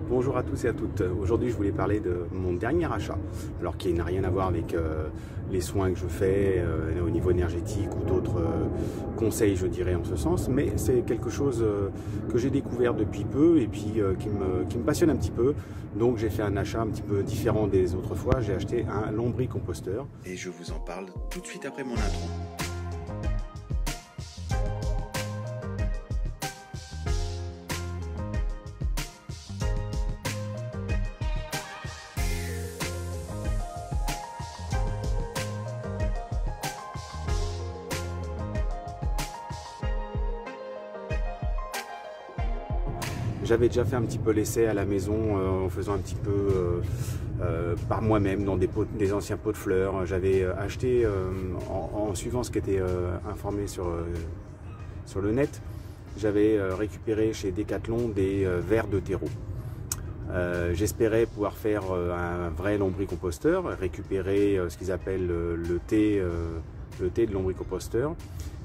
Bonjour à tous et à toutes. Aujourd'hui, je voulais parler de mon dernier achat, alors qui n'a rien à voir avec les soins que je fais au niveau énergétique ou d'autres conseils, je dirais, en ce sens, mais c'est quelque chose que j'ai découvert depuis peu et puis qui me passionne un petit peu. Donc j'ai fait un achat un petit peu différent des autres fois. J'ai acheté un lombricomposteur et je vous en parle tout de suite après mon intro. J'avais déjà fait un petit peu l'essai à la maison en faisant un petit peu par moi-même dans des anciens pots de fleurs. J'avais acheté en suivant ce qui était informé sur le net. J'avais récupéré chez Decathlon des verres de terreau. J'espérais pouvoir faire un vrai lombricomposteur, récupérer ce qu'ils appellent le thé de lombricomposteur,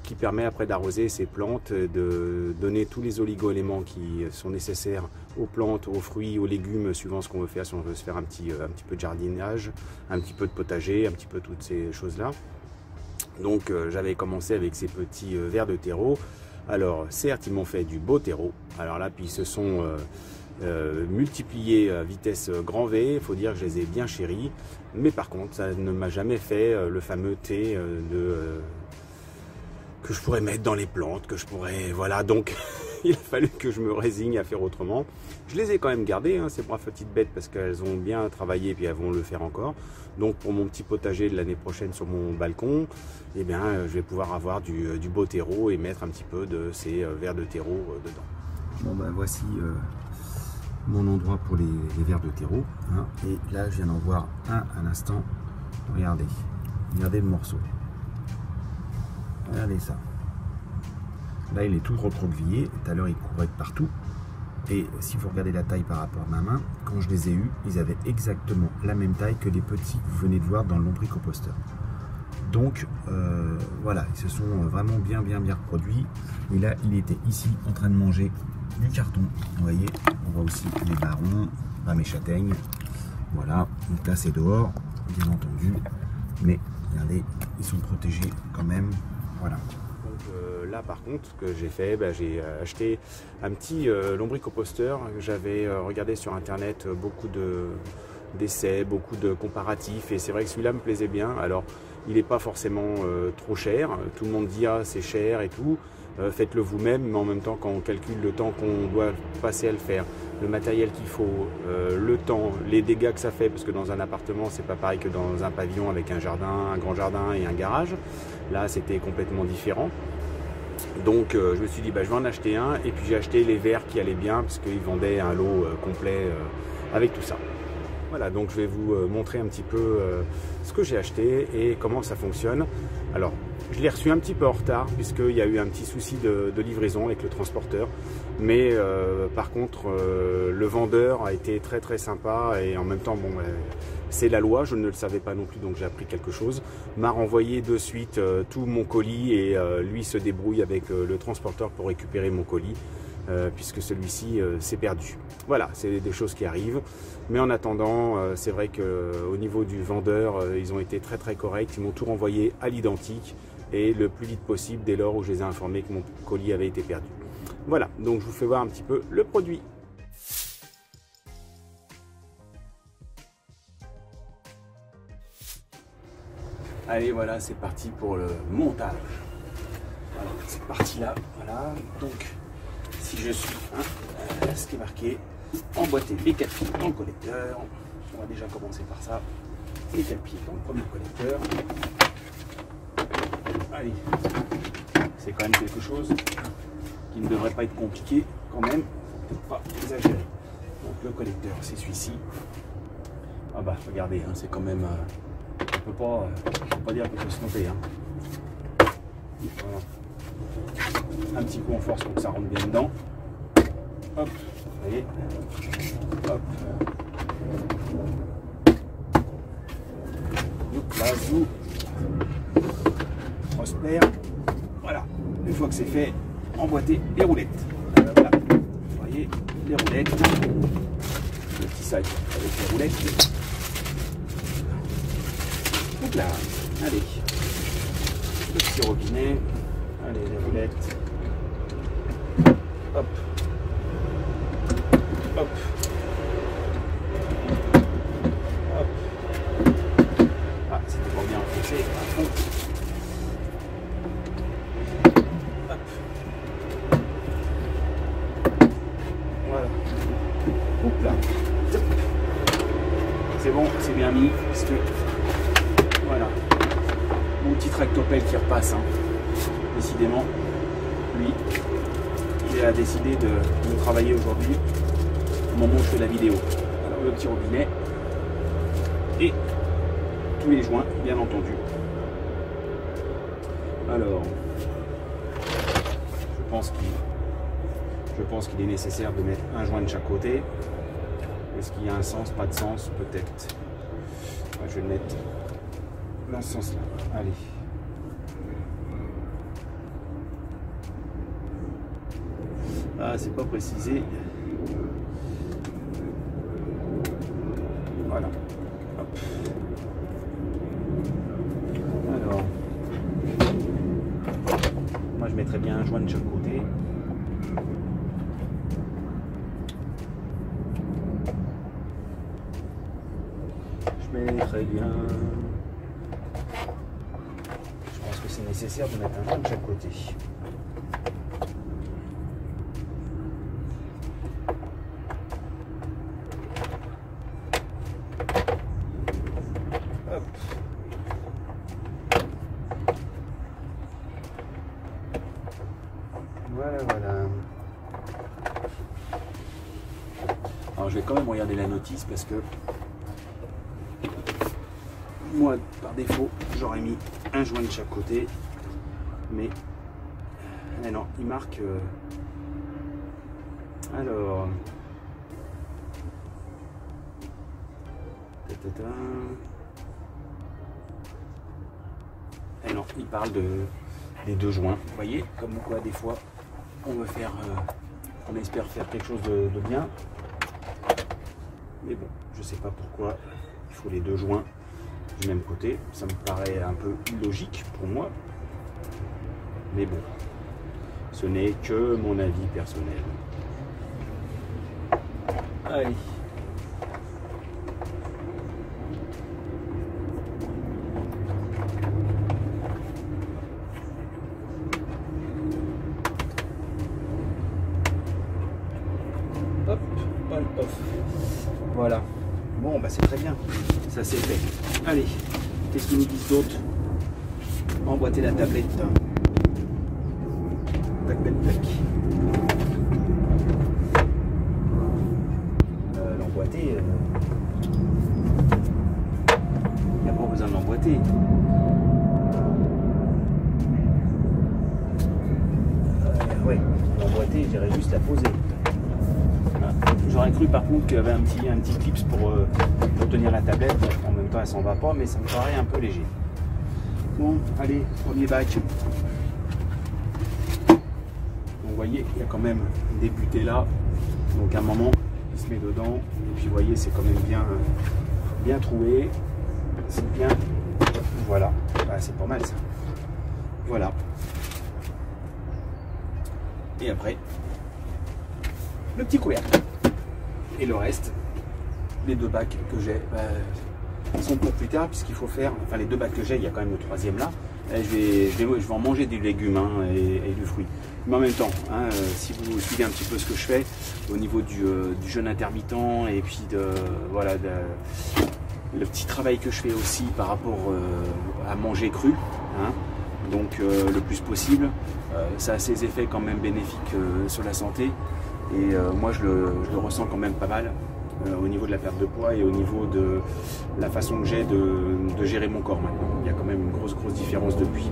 qui permet après d'arroser ces plantes, de donner tous les oligo-éléments qui sont nécessaires aux plantes, aux fruits, aux légumes, suivant ce qu'on veut faire, si on veut se faire un petit peu de jardinage, un petit peu de potager, un petit peu toutes ces choses-là. Donc j'avais commencé avec ces petits verres de terreau. Alors certes, ils m'ont fait du beau terreau. Alors là, puis ils se sont multipliés à vitesse grand V. Il faut dire que je les ai bien chéris. Mais par contre, ça ne m'a jamais fait le fameux thé que je pourrais mettre dans les plantes, que je pourrais... Voilà, donc il a fallu que je me résigne à faire autrement. Je les ai quand même gardées, hein, ces braves petites bêtes, parce qu'elles ont bien travaillé et puis elles vont le faire encore. Donc pour mon petit potager de l'année prochaine sur mon balcon, eh bien, je vais pouvoir avoir du beau terreau et mettre un petit peu de ces verres de terreau dedans. Bon ben voici mon endroit pour les verres de terreau, hein, et là je viens d'en voir un à l'instant. Regardez le morceau. Regardez ça. Là, il est tout recroquevillé. Tout à l'heure, il courait de partout. Et si vous regardez la taille par rapport à ma main, quand je les ai eus, ils avaient exactement la même taille que les petits que vous venez de voir dans le lombricomposteur. Donc, voilà, ils se sont vraiment bien reproduits. Et là, il était ici en train de manger du carton. Vous voyez, on voit aussi les barons, pas mes châtaignes. Voilà, donc là, c'est dehors, bien entendu. Mais regardez, ils sont protégés quand même. Voilà. Donc là par contre, ce que j'ai fait, j'ai acheté un petit lombricomposteur. J'avais regardé sur internet beaucoup d'essais, beaucoup de comparatifs, et c'est vrai que celui-là me plaisait bien. Alors il n'est pas forcément trop cher. Tout le monde dit ah c'est cher et tout. Faites-le vous-même, mais en même temps quand on calcule le temps qu'on doit passer à le faire, le matériel qu'il faut, le temps, les dégâts que ça fait, parce que dans un appartement c'est pas pareil que dans un pavillon avec un jardin, un grand jardin et un garage. Là c'était complètement différent. Donc je me suis dit je vais en acheter un, et puis j'ai acheté les verres qui allaient bien parce qu'ils vendaient un lot complet avec tout ça. Voilà, donc je vais vous montrer un petit peu ce que j'ai acheté et comment ça fonctionne. Alors, je l'ai reçu un petit peu en retard puisqu'il y a eu un petit souci de livraison avec le transporteur. Mais par contre, le vendeur a été très sympa, et en même temps, bon, c'est la loi, je ne le savais pas non plus, donc j'ai appris quelque chose. M'a renvoyé de suite tout mon colis, et lui se débrouille avec le transporteur pour récupérer mon colis. Puisque celui-ci s'est perdu. Voilà, c'est des choses qui arrivent. Mais en attendant, c'est vrai qu'au niveau du vendeur, ils ont été très corrects. Ils m'ont tout renvoyé à l'identique et le plus vite possible dès lors où je les ai informés que mon colis avait été perdu. Voilà, donc je vous fais voir un petit peu le produit. Allez, voilà, c'est parti pour le montage. Voilà, c'est parti là, voilà. Donc, si je suis ce qui est marqué, emboîter les 4 pieds dans le collecteur. On va déjà commencer par ça. Les 4 pieds dans le premier collecteur. Allez, c'est quand même quelque chose qui ne devrait pas être compliqué quand même. Peut-être pas exagérer. Donc le collecteur, c'est celui-ci. Ah bah regardez, hein, c'est quand même. On peut pas dire qu'on peut se tromper. Hein. Voilà. Un petit coup en force pour que ça rentre bien dedans. Hop, vous voyez. Hop. Donc là, tout prospère. Voilà. Une fois que c'est fait, emboîter les roulettes. Voilà. Vous voyez, les roulettes. ça avec les roulettes. Donc là, allez, le petit robinet, allez les roulettes, hop, hop, hop, ah c'était pas bien enfoncé, à fond, hop, voilà, hop là, c'est bon, c'est bien mis, parce que voilà, mon petit tractopelle qui repasse, hein. Décidément, lui, il a décidé de travailler aujourd'hui au moment où je fais la vidéo. Alors le petit robinet et tous les joints, bien entendu. Alors, je pense qu'il est nécessaire de mettre un joint de chaque côté. Est-ce qu'il y a un sens, pas de sens, peut-être. Je vais le mettre dans ce sens-là. Allez. Ah, c'est pas précisé. Voilà. Hop. Alors, moi je mettrais bien un joint de chaque côté. Je mettrais bien. Je pense que c'est nécessaire de mettre un joint de chaque côté. Voilà, voilà. Alors je vais quand même regarder la notice parce que moi, par défaut, j'aurais mis un joint de chaque côté. Mais non, il marque... Alors... Et non, il parle des deux joints. Vous voyez, comme quoi des fois on veut faire, on espère faire quelque chose de bien. Mais bon, je sais pas pourquoi il faut les deux joints du même côté. Ça me paraît un peu illogique pour moi. Mais bon, ce n'est que mon avis personnel. Allez. Hop, on, off. Voilà. Bon, bah c'est très bien. Ça c'est fait. Allez, qu'est-ce qu'ils nous disent d'autre? Emboîter la tablette. Tac, tac, tac. L'emboîter. Il n'y a pas besoin de l'emboîter. Ouais, l'emboîter, je dirais juste la poser. J'aurais cru par contre qu'il y avait un petit clips pour tenir la tablette. En même temps, elle s'en va pas, mais ça me paraît un peu léger. Bon, allez, premier bac. Donc, vous voyez, il y a quand même des butées là. Donc, à un moment, il se met dedans. Et puis, vous voyez, c'est quand même bien trouvé. C'est bien. Voilà. Bah, c'est pas mal ça. Voilà. Et après, le petit couvercle. Et le reste, les deux bacs que j'ai, sont pour plus tard, puisqu'il faut faire, enfin les deux bacs que j'ai, il y a quand même le troisième là, je vais en manger des légumes et du fruit. Mais en même temps, si vous suivez un petit peu ce que je fais au niveau du jeûne intermittent et puis voilà, le petit travail que je fais aussi par rapport à manger cru, donc le plus possible, ça a ses effets quand même bénéfiques sur la santé. Et moi je le ressens quand même pas mal au niveau de la perte de poids et au niveau de la façon que j'ai de gérer mon corps maintenant. Il y a quand même une grosse différence depuis.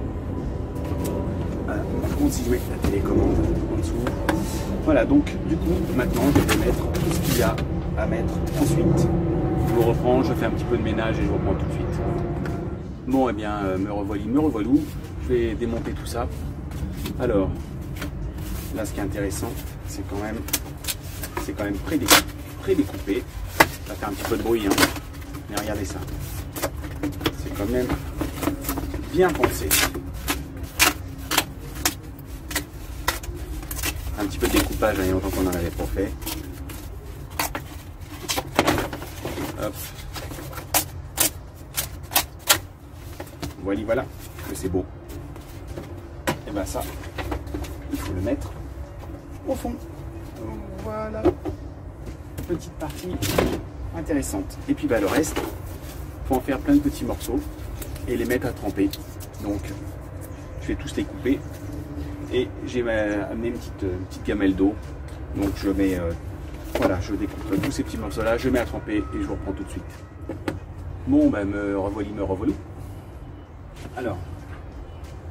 Par contre, si je mets la télécommande en dessous, voilà, donc du coup maintenant je vais mettre tout ce qu'il y a à mettre ensuite. Je vous reprends, je fais un petit peu de ménage et je reprends tout de suite. Bon, et bien me revoilou, je vais démonter tout ça. Alors là, ce qui est intéressant, c'est quand même prédécoupé. Ça fait un petit peu de bruit, hein. Mais regardez ça. C'est quand même bien pensé. Un petit peu de découpage, il y a longtemps qu'on n'en avait pas fait. Hop. Voilà, que c'est beau. Et ben ça, il faut le mettre au fond. Voilà. Petite partie intéressante. Et puis bah, le reste, il faut en faire plein de petits morceaux et les mettre à tremper. Donc je vais tous les couper. Et j'ai amené une petite gamelle d'eau. Donc je mets, voilà, je découpe tous ces petits morceaux là, je mets à tremper et je vous reprends tout de suite. Bon, ben me revoilà. Alors,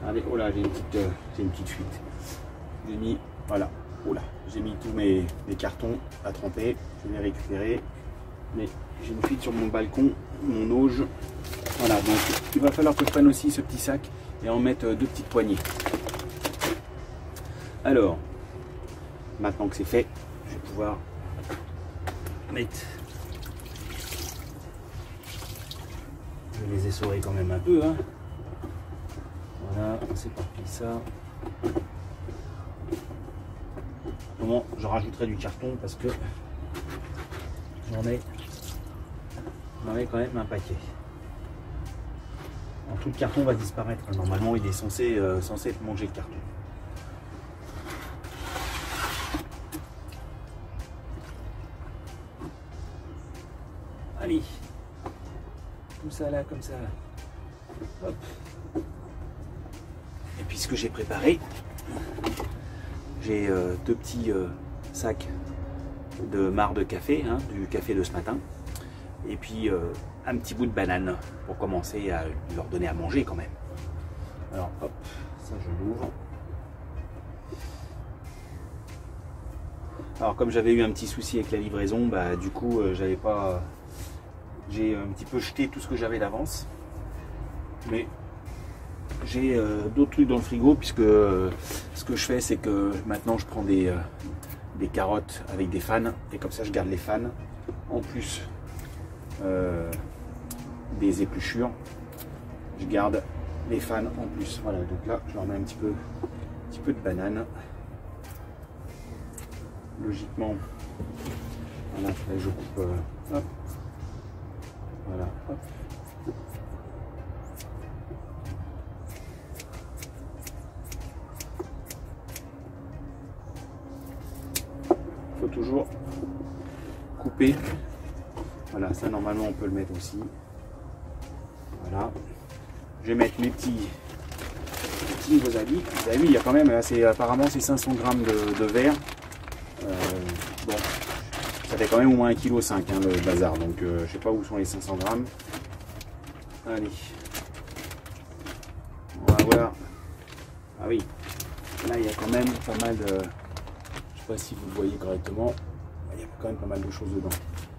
regardez, oh là, j'ai une petite fuite. J'ai mis, voilà, oh là, j'ai mis tous mes cartons à tremper. Je vais les récupérer. Mais j'ai une fuite sur mon balcon, mon auge. Voilà, donc il va falloir que je prenne aussi ce petit sac et en mettre 2 petites poignées. Alors, maintenant que c'est fait, je vais pouvoir mettre. Je vais les essorer quand même un peu. Hein. Voilà, on s'éparpille ça. Comment je rajouterai du carton parce que j'en ai quand même un paquet. Alors, tout le carton va disparaître. Normalement, il est censé être mangé le carton. Allez, tout ça là comme ça. Hop. Et puis ce que j'ai préparé, j'ai 2 petits sacs de marc de café, hein, du café de ce matin, et puis un petit bout de banane pour commencer à leur donner à manger quand même. Alors hop, ça je l'ouvre. Alors comme j'avais eu un petit souci avec la livraison, bah du coup j'avais pas, j'ai un petit peu jeté tout ce que j'avais d'avance, mais j'ai d'autres trucs dans le frigo puisque ce que je fais c'est que maintenant je prends des carottes avec des fans et comme ça je garde les fans en plus des épluchures, je garde les fans en plus. Voilà, donc là je leur mets un petit peu de banane. Logiquement, voilà, là je coupe, hop, voilà, hop. Il faut toujours couper. Voilà, ça normalement on peut le mettre aussi. Voilà. Je vais mettre mes petits wasabi. Vous avez vu, il y a quand même, apparemment c'est 500 grammes de verre. Bon, ça fait quand même au moins 1,5 kg hein, le bazar, donc je sais pas où sont les 500 grammes. Allez, on va voir. Ah oui, là il y a quand même pas mal de, je sais pas si vous le voyez correctement, il y a quand même pas mal de choses dedans.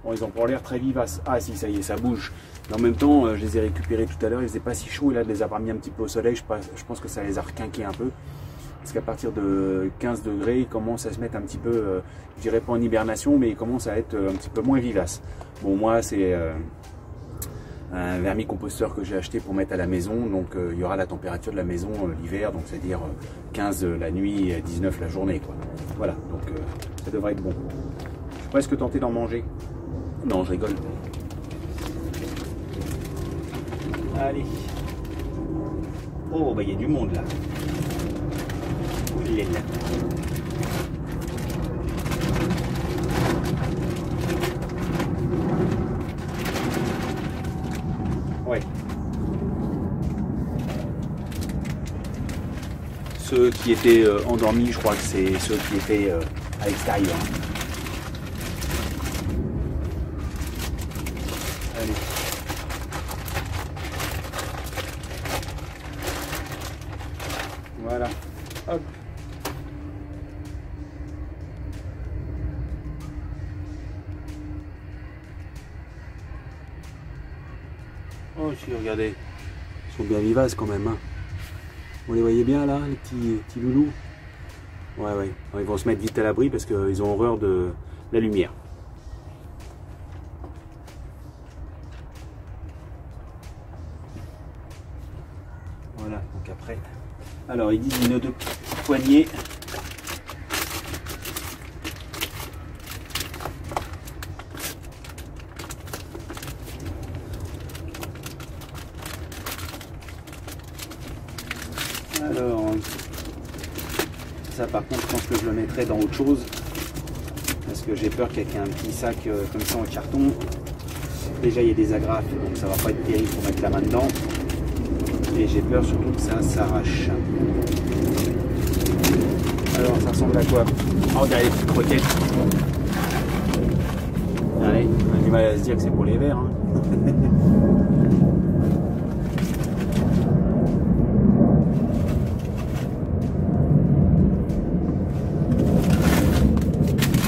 Bon, ils ont pas l'air très vivaces. Ah si, ça y est, ça bouge. Mais en même temps, je les ai récupérés tout à l'heure, ils n'étaient pas si chauds et là de les avoir mis un petit peu au soleil, je pense que ça les a requinqués un peu. Parce qu'à partir de 15 degrés, ils commencent à se mettre un petit peu, je dirais pas en hibernation, mais ils commencent à être un petit peu moins vivaces. Bon, moi, c'est un vermicomposteur que j'ai acheté pour mettre à la maison. Donc, il y aura la température de la maison l'hiver, donc c'est-à-dire 15 la nuit et 19 la journée, quoi. Voilà, donc ça devrait être bon. Je suis presque tenté d'en manger. Non, je rigole. Allez. Oh, bah, il y a du monde, là. Là. Ouais. Ceux qui étaient endormis, je crois que c'est ceux qui étaient à l'extérieur. Allez. Voilà. Hop. Oh si, regardez, ils sont bien vivaces quand même. Hein. Vous les voyez bien là, les petits loulous? Ouais, ouais, ils vont se mettre vite à l'abri parce qu'ils ont horreur de la lumière. Voilà, donc après, alors ils disent une 2 poignées. Alors, ça par contre, je pense que je le mettrai dans autre chose. Parce que j'ai peur qu'avec un petit sac comme ça en carton, déjà il y a des agrafes, donc ça va pas être terrible pour mettre la main dedans. Et j'ai peur surtout que ça s'arrache. Alors ça ressemble à quoi? Oh, regardez les petites croquettes. Allez, on a du mal à se dire que c'est pour les verres. Hein.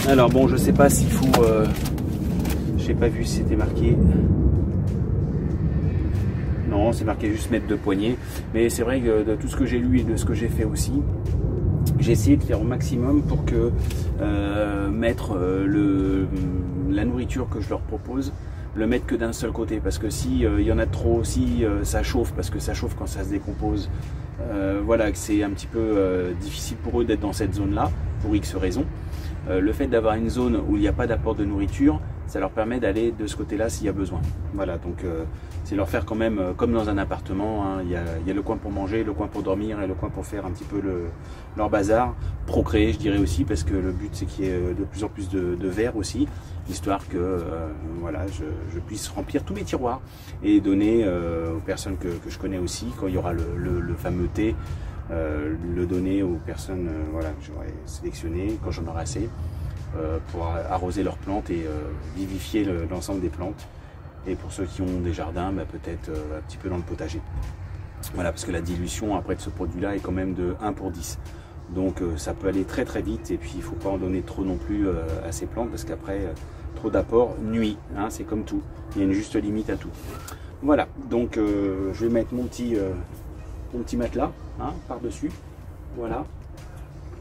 Alors bon, je sais pas s'il faut... j'ai pas vu si c'était marqué. Non, c'est marqué juste mettre 2 poignées. Mais c'est vrai que de tout ce que j'ai lu et de ce que j'ai fait aussi, j'ai essayé de faire au maximum pour que mettre la nourriture que je leur propose, le mettre que d'un seul côté. Parce que si il y en a trop, si ça chauffe, parce que ça chauffe quand ça se décompose, voilà, que c'est un petit peu difficile pour eux d'être dans cette zone-là, pour X raisons. Le fait d'avoir une zone où il n'y a pas d'apport de nourriture, ça leur permet d'aller de ce côté-là s'il y a besoin. Voilà, donc c'est leur faire quand même comme dans un appartement, hein. Il y a le coin pour manger, le coin pour dormir et le coin pour faire un petit peu leur bazar. Procréer, je dirais aussi, parce que le but c'est qu'il y ait de plus en plus de verre aussi, histoire que voilà, je puisse remplir tous mes tiroirs et donner aux personnes que je connais aussi, quand il y aura le fameux thé, le donner aux personnes voilà, que j'aurais sélectionnées quand j'en aurai assez, pour arroser leurs plantes et vivifier l'ensemble des plantes. Et pour ceux qui ont des jardins, bah, peut-être un petit peu dans le potager. Voilà, parce que la dilution après de ce produit-là est quand même de 1 pour 10. Donc ça peut aller très très vite, et puis il ne faut pas en donner trop non plus à ces plantes, parce qu'après trop d'apport nuit, hein, c'est comme tout. Il y a une juste limite à tout. Voilà, donc je vais mettre mon petit matelas, hein, par-dessus. Voilà,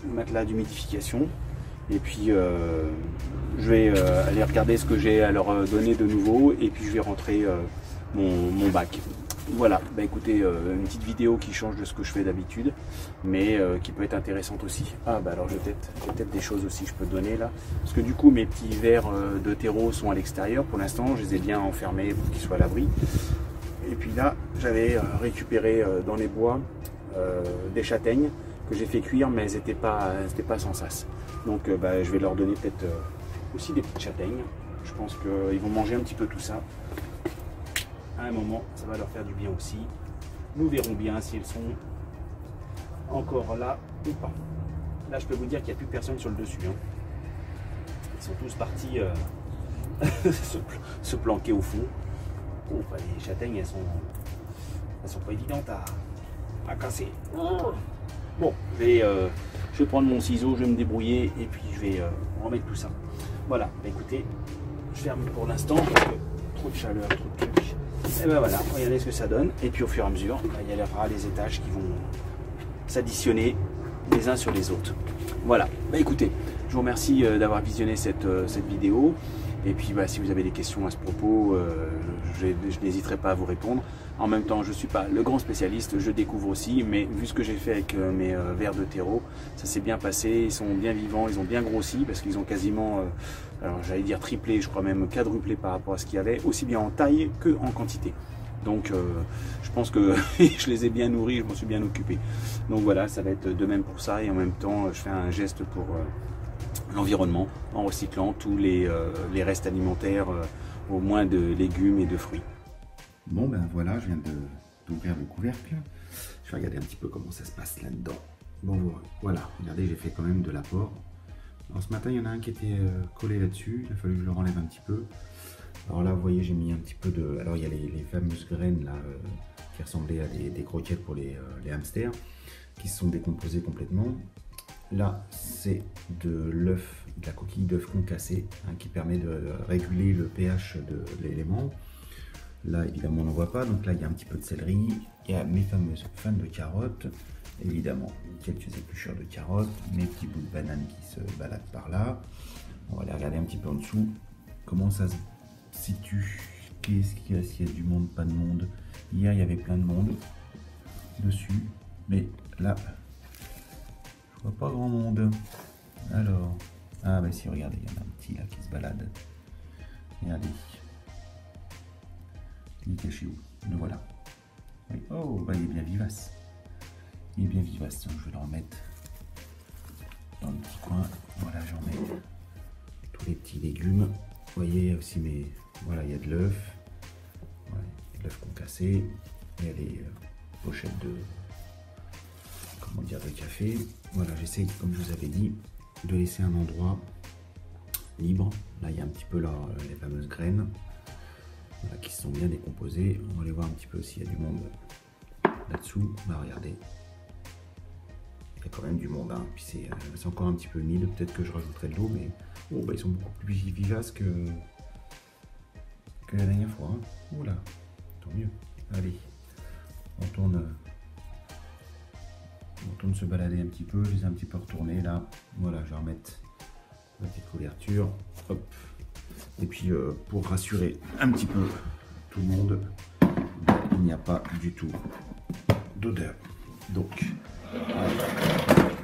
le matelas d'humidification. Et puis je vais aller regarder ce que j'ai à leur donner de nouveau, et puis je vais rentrer mon bac. Voilà, bah écoutez, une petite vidéo qui change de ce que je fais d'habitude, mais qui peut être intéressante aussi. Ah bah alors j'ai peut-être des choses aussi que je peux donner là, parce que du coup mes petits verres de terreau sont à l'extérieur pour l'instant, je les ai bien enfermés pour qu'ils soient à l'abri. Et puis là j'avais récupéré dans les bois des châtaignes que j'ai fait cuire, mais elles n'étaient pas sans sas. Donc bah, je vais leur donner peut-être aussi des petites châtaignes. Je pense qu'ils vont manger un petit peu tout ça. À un moment, ça va leur faire du bien aussi. Nous verrons bien si elles sont encore là ou pas. Là, je peux vous dire qu'il n'y a plus personne sur le dessus. Hein. Ils sont tous partis se planquer au fond. Oh, bah, les châtaignes, elles sont pas évidentes à casser. Oh. Bon, je vais prendre mon ciseau, je vais me débrouiller, et puis je vais remettre tout ça. Voilà, bah, écoutez, je ferme pour l'instant parce que trop de chaleur, trop de trucs. Et ben voilà, regardez ce que ça donne. Et puis au fur et à mesure, bah, il y aura les étages qui vont s'additionner les uns sur les autres. Voilà, bah écoutez, je vous remercie d'avoir visionné cette vidéo. Et puis bah, si vous avez des questions à ce propos, je n'hésiterai pas à vous répondre. En même temps, je ne suis pas le grand spécialiste, je découvre aussi, mais vu ce que j'ai fait avec mes vers de terreau, ça s'est bien passé, ils sont bien vivants, ils ont bien grossi, parce qu'ils ont quasiment, alors j'allais dire triplé, je crois même quadruplé par rapport à ce qu'il y avait, aussi bien en taille que en quantité. Donc je pense que je les ai bien nourris, je m'en suis bien occupé. Donc voilà, ça va être de même pour ça, et en même temps, je fais un geste pour l'environnement, en recyclant tous les restes alimentaires, au moins de légumes et de fruits. Bon ben voilà, je viens d'ouvrir le couvercle. Je vais regarder un petit peu comment ça se passe là-dedans. Bon voilà, regardez, j'ai fait quand même de l'apport. Alors ce matin, il y en a un qui était collé là-dessus. Il a fallu que je le renlève un petit peu. Alors là, vous voyez, j'ai mis un petit peu de... Alors il y a les fameuses graines là, qui ressemblaient à des croquettes pour les hamsters, qui se sont décomposées complètement. Là, c'est de l'œuf, de la coquille d'œuf concassée, hein, qui permet de réguler le pH de l'élément. Là, évidemment, on n'en voit pas. Donc là, il y a un petit peu de céleri. Il y a mes fameuses fans de carottes. Évidemment, quelques épluchures de carottes. Mes petits bouts de banane qui se baladent par là. On va aller regarder un petit peu en dessous. Comment ça se situe? Qu'est-ce qu'il y a? S'il y a du monde, pas de monde. Hier, il y avait plein de monde. dessus. Mais là, je vois pas grand monde. Alors, ah bah si, regardez, il y en a un petit là qui se balade. Regardez. Il est caché où? Le voilà. Oui. Oh, bah il est bien vivace. Il est bien vivace. Donc, je vais le remettre dans le petit coin. Voilà, j'en mets tous les petits légumes. Vous voyez aussi, mais voilà, il y a de l'œuf. Voilà, de l'œuf concassé. Il y a les pochettes de, comment dire, de café. Voilà, j'essaye, comme je vous avais dit, de laisser un endroit libre. Là, il y a un petit peu là, les fameuses graines, voilà, qui se sont bien décomposées. On va aller voir un petit peu s'il y a du monde là-dessous. Bah, regardez, il y a quand même du monde, hein. Puis c'est encore un petit peu humide. Peut-être que je rajouterai de l'eau, mais oh, bah, ils sont beaucoup plus vivaces que la dernière fois, hein. Oula, tant mieux. Allez, on tourne se balader un petit peu. Je les ai un petit peu retournés là. Voilà, je vais remettre la petite couverture. Hop. Et puis pour rassurer un petit peu tout le monde, il n'y a pas du tout d'odeur. Donc,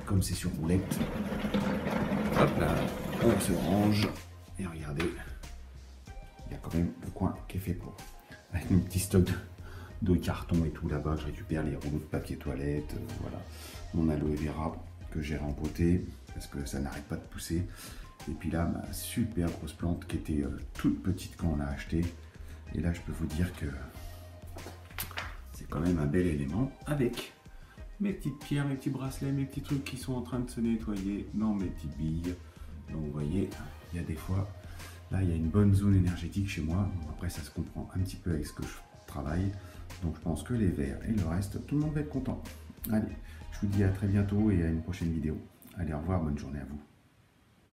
comme c'est sur roulette, hop là, on se range. Et regardez, il y a quand même le coin qui est fait pour. Avec mon petit stock de carton et tout là-bas, je récupère les rouleaux de papier toilette, voilà, mon aloe vera que j'ai rempoté parce que ça n'arrête pas de pousser. Et puis là, ma super grosse plante qui était toute petite quand on l'a acheté. Et là, je peux vous dire que c'est quand même un bel élément avec mes petites pierres, mes petits bracelets, mes petits trucs qui sont en train de se nettoyer dans mes petites billes. Donc vous voyez, il y a des fois, là, il y a une bonne zone énergétique chez moi. Bon, après, ça se comprend un petit peu avec ce que je travaille. Donc je pense que les verres et le reste, tout le monde va être content. Allez, je vous dis à très bientôt et à une prochaine vidéo. Allez, au revoir, bonne journée à vous.